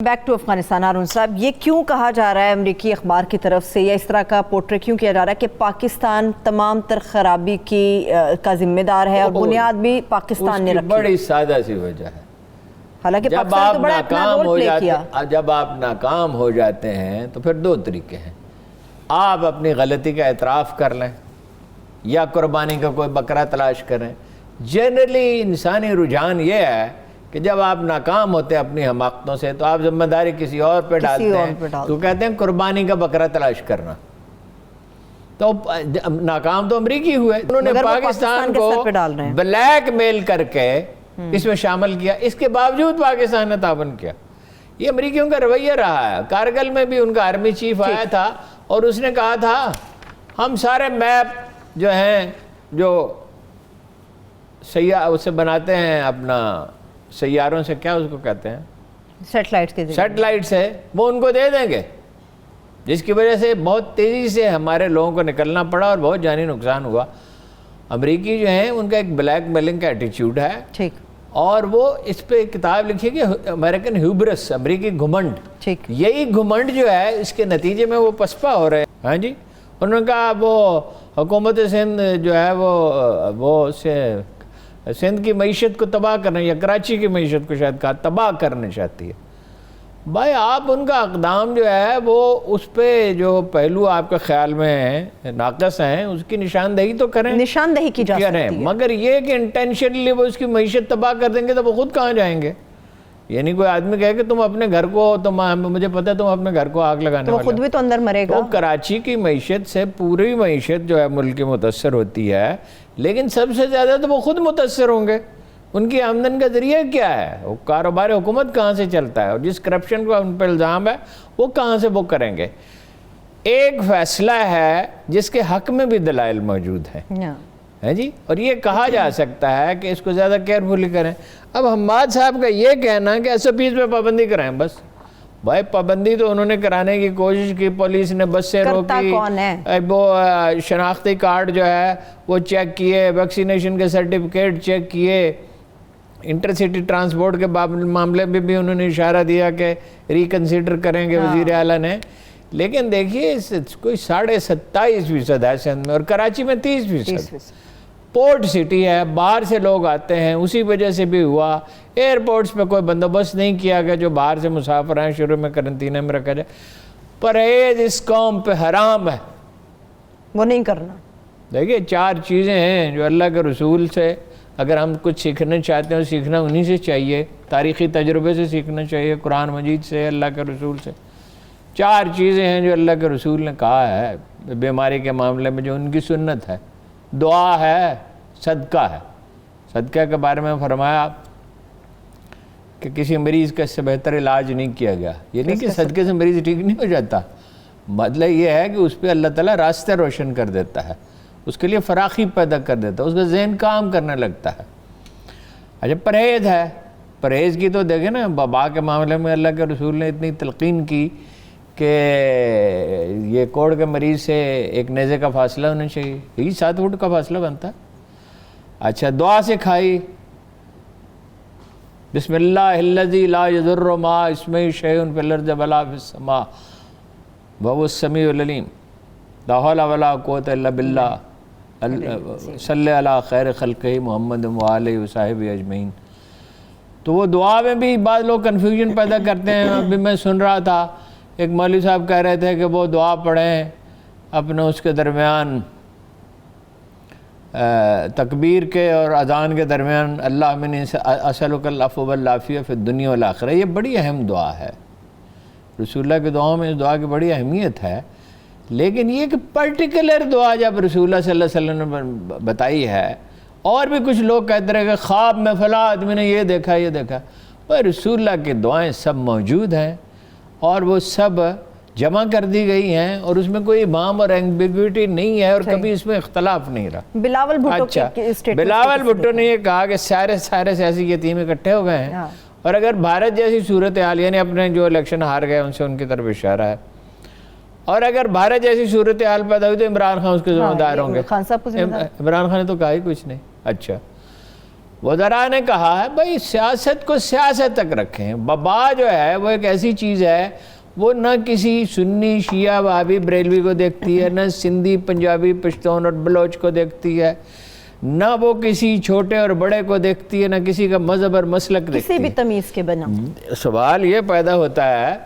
Back to Afghanistan Haroon صاحب، یہ کیوں کہا جا رہا ہے امریکی اخبار کی طرف سے یا اس طرح کا پورٹریٹ کیوں کیا جا رہا ہے کہ پاکستان تمام تر خرابی کا ذمہ دار ہے اور بنیاد بھی پاکستان نے رکھی؟ بڑی سادہ سی وجہ ہے، حالانکہ پاکستان تو بڑا اپنا رول پلے کیا۔ جب آپ ناکام ہو جاتے ہیں تو پھر دو طریقے ہیں، آپ اپنی غلطی کا اعتراف کر لیں یا قربانی کا کوئی بکرا تلاش کریں۔ جنرلی انسانی رجحان یہ ہے کہ جب آپ ناکام ہوتے ہیں اپنی حماقتوں سے تو آپ ذمہ داری کسی اور پہ ڈالتے ہیں، تو کہتے ہیں قربانی کا بکرا تلاش کرنا۔ تو ناکام تو امریکی ہوئے، انہوں نے پاکستان کو بلیک میل کر کے اس میں شامل کیا، اس کے باوجود پاکستان نے تعاون کیا۔ یہ امریکیوں کا رویہ رہا ہے۔ کارگل میں بھی ان کا آرمی چیف آیا تھا اور اس نے کہا تھا ہم سارے میپ جو ہیں جو سیاح اسے بناتے ہیں اپنا سیاروں سے، کیا اس کو کہتے ہیں، سیٹلائٹ سے، وہ ان کو دے دیں گے، جس کی وجہ سے بہت تیزی سے ہمارے لوگوں کو نکلنا پڑا اور بہت جانی نقصان ہوا۔ امریکی جو ہیں ان کا ایک بلیک میلنگ کا ایٹیچیوڈ ہے، اور وہ اس پہ کتاب لکھی کہ امریکن ہیوبرس، امریکی گھمنڈ، یہی گھمنڈ جو ہے اس کے نتیجے میں وہ پسپا ہو رہے ہیں۔ ہاں جی، انہوں نے کہا وہ حکومت سندھ جو ہے وہ سندھ کی معیشت کو تباہ کرنا، یا کراچی کی معیشت کو شاید کہا تباہ کرنا چاہتی ہے۔ بھائی آپ ان کا اقدام جو ہے وہ اس پہ جو پہلو آپ کے خیال میں ناقص ہیں اس کی نشاندہی تو کریں، نشاندہی کی جا سکتی ہے، مگر یہ کہ انٹینشنلی وہ اس کی معیشت تباہ کر دیں گے تو وہ خود کہاں جائیں گے؟ یعنی کوئی آدمی کہے کہ تم اپنے گھر کو، مجھے پتہ ہے تم اپنے گھر کو آگ لگانے والے، خود بھی تو اندر مرے گا۔ تو کراچی کی معیشت سے پوری معیشت جو ہے ملک کی متاثر ہوتی ہے، لیکن سب سے زیادہ تو وہ خود متاثر ہوں گے۔ ان کی آمدن کا ذریعہ کیا ہے؟ وہ کاروبار حکومت کہاں سے چلتا ہے، اور جس کرپشن کا ان پہ الزام ہے وہ کہاں سے وہ کریں گے؟ ایک فیصلہ ہے جس کے حق میں بھی دلائل موجود ہیں جی، اور یہ کہا جا سکتا ہے کہ اس کو زیادہ کیئرفلی کریں۔ اب حماد صاحب کا یہ کہنا کہ SOPs پہ پابندی کرائیں، بس بھائی پابندی تو انہوں نے کرانے کی کوشش کی، پولیس نے بس سے روکی، وہ شناختی کارڈ جو ہے وہ چیک کیے، ویکسینیشن کے سرٹیفکیٹ چیک کیے، انٹرسٹی ٹرانسپورٹ کے معاملے میں بھی انہوں نے اشارہ دیا کہ ریکنسیڈر کریں گے وزیر اعلیٰ نے۔ لیکن دیکھیے کوئی 27.5% ہے سندھ میں، اور کراچی میں 30%۔ پورٹ سٹی ہے، باہر سے لوگ آتے ہیں، اسی وجہ سے بھی ہوا۔ ایئرپورٹس پہ کوئی بندوبست نہیں کیا گیا، جو باہر سے مسافر ہیں شروع میں قرنطینہ میں رکھا جائے۔ پرہیز اس قوم پہ حرام ہے، وہ نہیں کرنا۔ دیکھیے 4 چیزیں ہیں جو اللہ کے رسول سے اگر ہم کچھ سیکھنا چاہتے ہیں، سیکھنا انہی سے چاہیے، تاریخی تجربے سے سیکھنا چاہیے، قرآن مجید سے، اللہ کے رسول سے۔ 4 چیزیں ہیں جو اللہ کے رسول نے کہا ہے بیماری کے معاملے میں، جو ان کی سنت ہے۔ دعا ہے، صدقہ ہے۔ صدقہ کے بارے میں فرمایا کہ کسی مریض کا اس سے بہتر علاج نہیں کیا گیا۔ یہ نہیں کہ صدقے سے مریض ٹھیک نہیں ہو جاتا، مطلب یہ ہے کہ اس پہ اللہ تعالیٰ راستے روشن کر دیتا ہے، اس کے لیے فراخی پیدا کر دیتا ہے، اس کا ذہن کام کرنے لگتا ہے۔ اچھا پرہیز ہے، پرہیز کی تو دیکھیں نا، وبا کے معاملے میں اللہ کے رسول نے اتنی تلقین کی کہ یہ کوڑ کے مریض سے 1 نیزے کا فاصلہ ہونا چاہیے، یہی 7 فٹ کا فاصلہ بنتا ہے۔ اچھا دعا سے کھائی، بسم اللہ الذی لا یضر مع اسمہ شیء فی الارض ولا فی السماء وهو السمیع العلیم، لا حول ولا قوة الا باللہ، صلی علی خیر خلقہ محمد وآلہ وصحبہ اجمعین۔ تو وہ دعا میں بھی بعض لوگ کنفیوژن پیدا کرتے ہیں۔ ابھی میں سن رہا تھا ایک مولوی صاحب کہہ رہے تھے کہ وہ دعا پڑھیں اپنے اس کے درمیان، تکبیر کے اور اذان کے درمیان، اللہ من اسألک العفو والعافیہ فی الدنیا والآخرہ۔ یہ بڑی اہم دعا ہے، رسول اللہ کی دعاؤں میں اس دعا کی بڑی اہمیت ہے۔ لیکن یہ کہ پرٹیکولر دعا جب رسول اللہ صلی اللہ علیہ وسلم نے بتائی ہے، اور بھی کچھ لوگ کہتے رہے کہ خواب میں فلاں آدمی نے یہ دیکھا یہ دیکھا، وہ رسول اللہ کی دعائیں سب موجود ہیں اور وہ سب جمع کر دی گئی ہیں، اور اس میں کوئی ابہام اور ایمبیگوٹی نہیں ہے، اور کبھی اس میں اختلاف نہیں رہا۔ بلاول بھٹو نے یہ کہا کہ سارے سیاسی یتیم اکٹھے ہو گئے ہیں، اور اگر بھارت جیسی صورتحال، یعنی اپنے جو الیکشن ہار گئے ان سے ان کی طرف اشارہ ہے، اور اگر بھارت جیسی صورتحال پیدا ہوئی تو عمران خان اس کے ذمہ دار ہوں گے۔ عمران خان نے تو کہا ہی کچھ نہیں۔ اچھا وزراء نے کہا ہے بھائی سیاست کو سیاست تک رکھیں. وبا جو ہے وہ ایک ایسی چیز ہے وہ نہ کسی سنی شیعہ وہابی بریلوی کو دیکھتی ہے، نہ سندھی پنجابی پشتون اور بلوچ کو دیکھتی ہے، نہ وہ کسی چھوٹے اور بڑے کو دیکھتی ہے، نہ کسی کا مذہب اور مسلک دیکھتی ہے. کسی بھی تمیز کے بنا. سوال یہ پیدا ہوتا ہے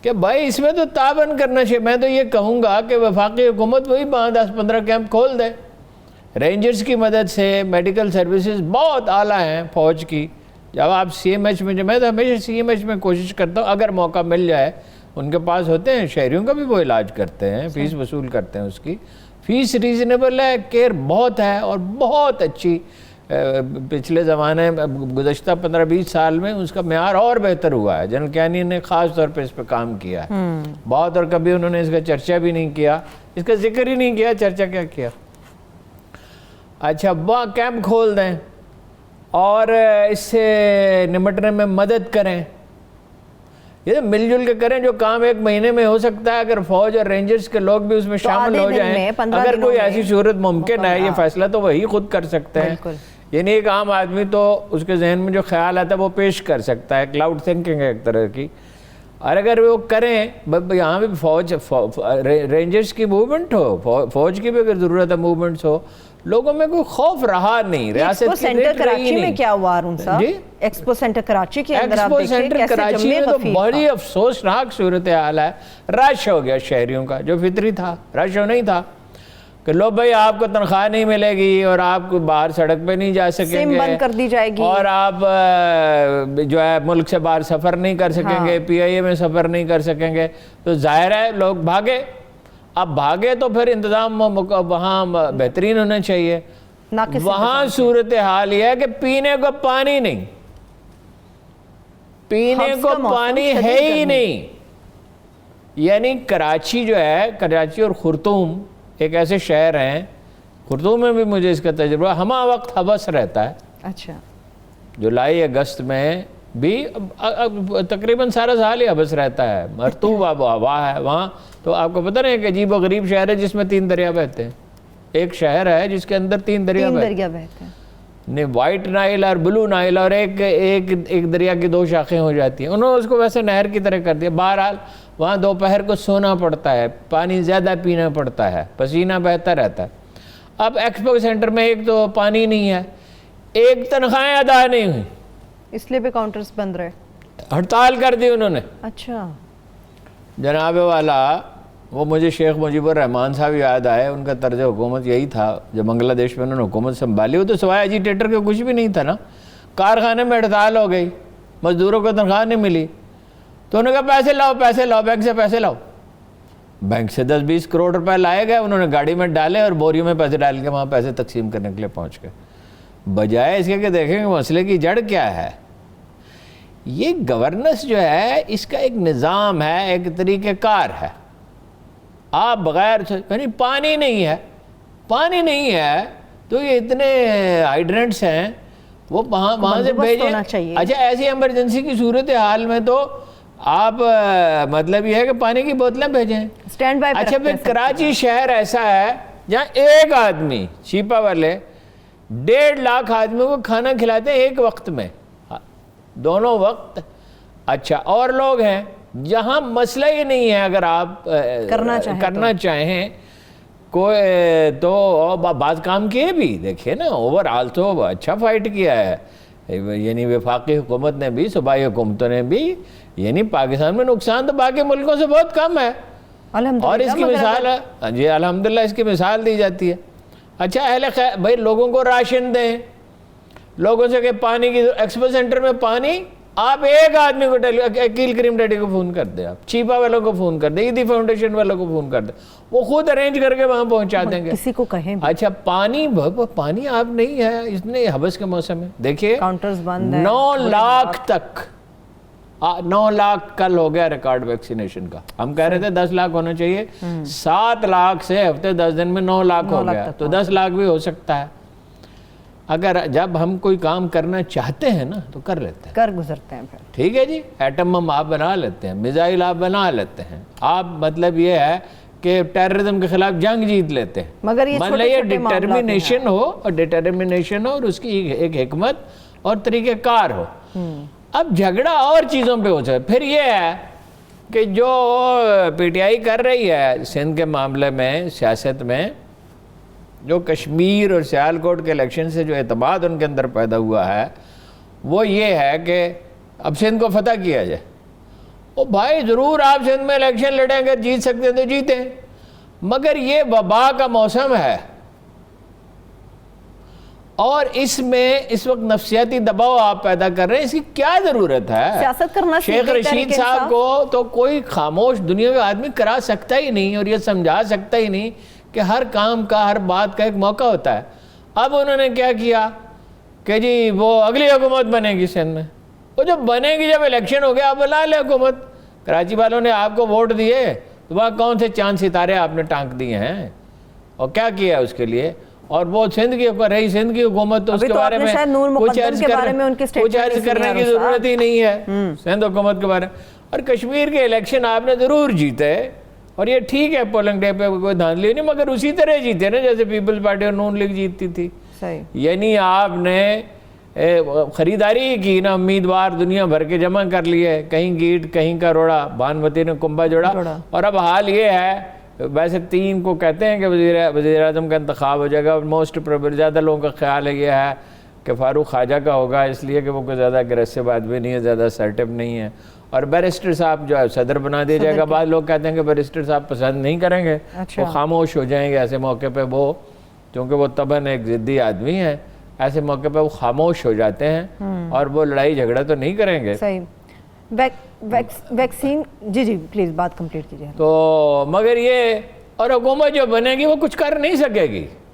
کہ بھائی اس میں تو تعاون کرنا چاہیے. میں تو یہ کہوں گا کہ وفاقی حکومت وہی 10-15 کیمپ کھول دے. رینجرز کی مدد سے میڈیکل سروسز بہت اعلیٰ ہیں فوج کی. جب آپ سی ایم ایچ میں، میں تو ہمیشہ سی ایم ایچ میں کوشش کرتا ہوں اگر موقع مل جائے، ان کے پاس ہوتے ہیں، شہریوں کا بھی وہ علاج کرتے ہیں، فیس وصول کرتے ہیں، اس کی فیس ریزنیبل ہے، کیئر بہت ہے اور بہت اچھی. پچھلے زمانے میں گزشتہ 15-20 سال میں اس کا معیار اور بہتر ہوا ہے. جنرل کیانی نے خاص طور پہ اس پہ کام کیا ہے بہت، اور کبھی انہوں نے اس کا چرچا بھی نہیں کیا، اس کا ذکر ہی نہیں کیا، چرچا کیا کیا. اچھا وہاں کیمپ کھول دیں اور اس سے نمٹنے میں مدد کریں. یہ مل جل کے کریں. جو کام 1 مہینے میں ہو سکتا ہے اگر فوج اور رینجرز کے لوگ بھی اس میں شامل ہو جائیں، اگر کوئی ایسی صورت ممکن ہے، یہ فیصلہ تو وہی خود کر سکتے ہیں. یعنی ایک عام آدمی تو اس کے ذہن میں جو خیال آتا ہے وہ پیش کر سکتا ہے، کلاؤڈ تھنکنگ ہے ایک طرح کی. اور اگر وہ کریں، یہاں بھی فوج رینجرز کی موومنٹ ہو، فوج کی بھی اگر ضرورت ہے موومنٹس ہو، لوگوں میں کوئی خوف رہا نہیں. ریاست کی سینٹر کراچی میں کیا ہوا ارون صاحب؟ ایکسپو سینٹر کراچی کے اندر آپ دیکھیں سینٹر کراچی میں تو بڑی افسوسناک صورتحال ہے. رش ہو گیا شہریوں کا جو فطری تھا، رش ہو نہیں تھا کہ لو بھائی آپ کو تنخواہ نہیں ملے گی اور آپ کو باہر سڑک پہ نہیں جا سکیں گے، بند کر دی جائے گی، اور آپ جو ہے ملک سے باہر سفر نہیں کر سکیں گے، پی آئی اے میں سفر نہیں کر سکیں گے. تو ظاہر ہے لوگ بھاگے. اب بھاگے تو پھر انتظام وہاں بہترین ہونا چاہیے. وہاں صورتحال یہ ہے کہ پینے کو پانی نہیں، پینے کو پانی ہے ہی نہیں. یعنی کراچی جو ہے، کراچی اور خرطوم ایک ایسے شہر ہیں، خرطوم میں بھی مجھے اس کا تجربہ، ہمہ وقت حبس رہتا ہے. اچھا. جولائی اگست میں بھی تقریباً سارا سال ہی حبس رہتا ہے، مرطوب آب و ہوا ہے وہاں. تو آپ کو پتہ نہیں کہ عجیب و غریب شہر ہے جس میں 3 دریا بہتے ہیں. ایک شہر ہے جس کے اندر 3 دریا بہتے ہیں، نہیں وائٹ نائل اور بلو نائل، اور ایک دریا کی 2 شاخیں ہو جاتی ہیں. انہوں نے اس کو ویسے نہر کی طرح کر دیا. بہرحال وہاں دوپہر کو سونا پڑتا ہے، پانی زیادہ پینا پڑتا ہے، پسینہ بہتا رہتا ہے. اب ایکسپو سینٹر میں ایک تو پانی نہیں ہے، ایک تنخواہیں ادا نہیں ہوئی، اس لیے بھی کاؤنٹرز بند رہے، ہڑتال کر دی انہوں نے. اچھا. جناب والا وہ مجھے شیخ مجیب الرحمان صاحب یاد آئے. ان کا طرز حکومت یہی تھا جب بنگلہ دیش میں انہوں نے حکومت سنبھالی. وہ تو سوائے ایجیٹیٹر کے کچھ بھی نہیں تھا نا. کارخانے میں ہڑتال ہو گئی، مزدوروں کو تنخواہ نہیں ملی، تو انہوں نے کہا پیسے لاؤ، پیسے لاؤ، بینک سے پیسے لاؤ. بینک سے 10-20 کروڑ روپے لائے گئے، انہوں نے گاڑی میں ڈالے اور بوریوں میں پیسے ڈال کے وہاں پیسے تقسیم کرنے کے لیے پہنچ گئے. بجائے اس کے کہ دیکھیں کہ مسئلے کی جڑ کیا ہے. یہ گورننس جو ہے اس کا ایک نظام ہے، ایک طریقہ کار ہے. آپ بغیر یعنی پانی نہیں ہے تو یہ اتنے ہائیڈرنٹس ہیں وہ وہاں سے بھیجیں. اچھا ایسی ایمرجنسی کی صورتحال میں تو آپ مطلب یہ ہے کہ پانی کی بوتلیں بھیجیں. اچھا پھر کراچی شہر ایسا ہے جہاں ایک آدمی چیپا والے 1.5 لاکھ آدمیوں کو کھانا کھلاتے ہیں ایک وقت میں، دونوں وقت. اچھا اور لوگ ہیں جہاں مسئلہ ہی نہیں ہے، اگر آپ کرنا چاہیں کوئی تو بعض کام کیے بھی. دیکھیے نا اوور آل تو اچھا فائٹ کیا ہے. یعنی وفاقی حکومت نے بھی، صوبائی حکومتوں نے بھی. یعنی پاکستان میں نقصان تو باقی ملکوں سے بہت کم ہے، اور اس کی مثال ہے جی الحمدللہ اس کی مثال دی جاتی ہے. اچھا اہل خیر بھائی لوگوں کو راشن دیں، لوگوں سے کہ پانی کی ایکسپو سینٹر میں پانی، آپ ایک آدمی کو عقیل کریم ڈیڈی کو فون کر دیں، آپ چیپا والوں کو فون کر دیں، ایدی فاؤنڈیشن والوں کو فون کر دیں، وہ خود ارینج کر کے وہاں پہنچا دیں گے. کسی کو کہیں. اچھا پانی آپ نہیں ہے اس نے حبس کے موسم میں. دیکھیے 9 لاکھ تک 9 لاکھ کل ہو گیا ریکارڈ ویکسینیشن کا. ہم کہہ رہے تھے 10 لاکھ ہونا چاہیے، 7 لاکھ سے ہفتے 10 دن میں 9 لاکھ ہو گیا. تو 10 لاکھ بھی ہو سکتا ہے اگر جب ہم کوئی کام کرنا چاہتے ہیں نا تو کر لیتے ہیں، کر گزرتے ہیں پھر. ٹھیک ہے جی. ایٹم بم آپ بنا لیتے ہیں، میزائل آپ بنا لیتے ہیں. آپ مطلب یہ ہے کہ ٹیررزم کے خلاف جنگ جیت لیتے ہیں. مگر یہ مطلب یہ ڈٹرمنیشن ہو اور اس کی ایک حکمت اور طریقہ کار ہو. اب جھگڑا اور چیزوں پہ ہو جائے. پھر یہ ہے کہ جو پی ٹی آئی کر رہی ہے سندھ کے معاملے میں سیاست میں, جو کشمیر اور سیالکوٹ کے الیکشن سے جو اعتماد ان کے اندر پیدا ہوا ہے وہ یہ ہے کہ اب سندھ کو فتح کیا جائے. او بھائی ضرور آپ سندھ میں الیکشن لڑیں اگر جیت سکتے ہیں تو جیتیں, مگر یہ وبا کا موسم ہے اور اس میں اس وقت نفسیاتی دباؤ آپ پیدا کر رہے ہیں. اس کی کیا ضرورت ہے؟ سیاست کرنا شیخ رشید صاحب کو تو کوئی خاموش دنیا کا آدمی کرا سکتا ہی نہیں اور یہ سمجھا سکتا ہی نہیں کہ ہر کام کا ہر بات کا ایک موقع ہوتا ہے. اب انہوں نے کیا کیا کہ جی وہ اگلی حکومت بنے گی سندھ میں. وہ جب بنے گی, جب الیکشن ہو گیا آپ بلا لیں حکومت. کراچی والوں نے آپ کو ووٹ دیے تو وہاں کون سے چاند ستارے آپ نے ٹانک دیے ہیں اور کیا کیا اس کے لیے؟ اور وہ سندھ کی رہی سندھ کی حکومت تو اس کے بارے میں کچھ عرض کرنے کی ضرورت ہی نہیں ہے سندھ حکومت کے بارے میں. اور کشمیر کے الیکشن آپ نے ضرور جیتے اور یہ ٹھیک ہے پولنگ ڈے پہ کوئی دھاندلی نہیں, مگر اسی طرح جیتے نا جیسے پیپلز پارٹی اور نون لیگ جیتتی تھی. یعنی آپ نے خریداری کی نا, امیدوار دنیا بھر کے جمع کر لیے, کہیں گیٹ کہیں کا روڑا, بھانوتی نے کنبا جوڑا. اور اب حال یہ ہے, ویسے 3 کو کہتے ہیں کہ وزیر اعظم کا انتخاب ہو جائے گا. موسٹ پروبیبل زیادہ لوگوں کا خیال ہے یہ ہے کہ فاروق خواجہ کا ہوگا, اس لیے کہ وہ کوئی زیادہ اگریسو آدمی نہیں ہے, زیادہ اسرٹیو نہیں ہے. اور بیرسٹر صاحب جو ہے صدر بنا دیا جائے گا. بعض لوگ کہتے ہیں کہ بیرسٹر صاحب پسند نہیں کریں گے, وہ خاموش ہو جائیں گے ایسے موقع پہ. وہ کیونکہ وہ طبعاً ایک ضدی آدمی ہیں, ایسے موقع پہ وہ خاموش ہو جاتے ہیں اور وہ لڑائی جھگڑا تو نہیں کریں گے. ویکسین جی پلیز بات کمپلیٹ کیجیے. تو مگر یہ اور حکومت جو بنے گی وہ کچھ کر نہیں سکے گی.